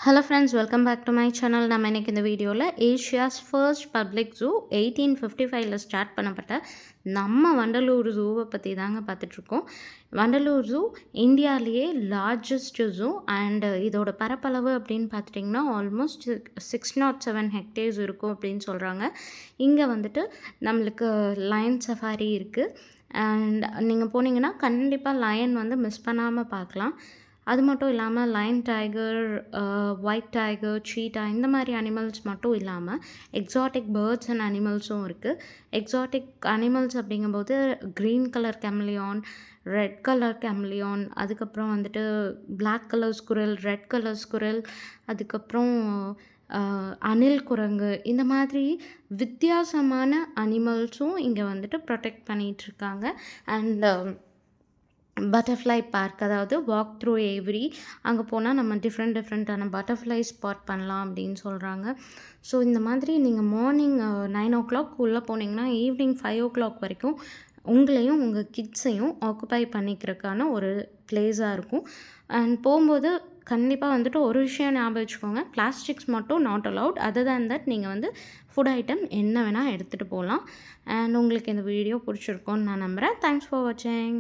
Hello friends, welcome back to my channel. நம்ம இன்றைக்கி இந்த வீடியோவில் Asia's first public zoo 1855 start பண்ணப்பட்ட நம்ம வண்டலூர் ஜூவை பற்றி தாங்க பார்த்துட்ருக்கோம். வண்டலூர் ஜூ இந்தியாவிலேயே லார்ஜஸ்ட் ஜூ அண்டு இதோட பரப்பளவு அப்படின்னு பார்த்துட்டிங்கன்னா ஆல்மோஸ்ட் 607 ஹெக்டேர்ஸ் இருக்கும் அப்படின்னு சொல்கிறாங்க. இங்கே வந்துட்டு நம்மளுக்கு லயன் சஃபாரி இருக்குது. அண்ட் நீங்கள் போனீங்கன்னா கண்டிப்பாக லயன் வந்து மிஸ் பண்ணாமல் பார்க்கலாம். அது மட்டும் இல்லாமல் லயன், டைகர், ஒயிட் டைகர், சீட்டா இந்த மாதிரி அனிமல்ஸ் மட்டும் இல்லாமல் எக்ஸாட்டிக் பேர்ட்ஸ் அண்ட் அனிமல்ஸும் இருக்குது. எக்ஸாட்டிக் அனிமல்ஸ் அப்படிங்கும்போது green colour chameleon, red colour chameleon, அதுக்கப்புறம் வந்துட்டு black colour squirrel, red colour squirrel, அதுக்கப்புறம் அணில் குரங்கு, இந்த மாதிரி வித்தியாசமான அனிமல்ஸும் இங்கே வந்துட்டு ப்ரொடெக்ட் பண்ணிகிட்ருக்காங்க. அண்ட் பட்டர்ஃப்ளை பார்க், அதாவது வாக் த்ரூ ஏவரி, அங்கே போனால் நம்ம டிஃப்ரெண்ட்டான பட்டர்ஃப்ளை ஸ்பாட் பண்ணலாம் அப்படின்னு சொல்கிறாங்க. ஸோ இந்த மாதிரி நீங்கள் மார்னிங் 9 o'clock உள்ளே போனீங்கன்னா ஈவினிங் 5 o'clock வரைக்கும் உங்களையும் உங்கள் கிட்ஸையும் ஆக்குபை பண்ணிக்கிறதுக்கான ஒரு பிளேஸாக இருக்கும். அண்ட் போகும்போது கண்டிப்பாக வந்துட்டு ஒரு விஷயம் ஞாபகம் வச்சுக்கோங்க, பிளாஸ்டிக்ஸ் மட்டும் not allowed. Other than that நீங்கள் வந்து ஃபுட் ஐட்டம் என்ன வேணால் எடுத்துகிட்டு போகலாம். அண்ட் உங்களுக்கு இந்த வீடியோ பிடிச்சிருக்கோன்னு நான் நம்புகிறேன். தேங்க்ஸ் ஃபார் வாட்சிங்.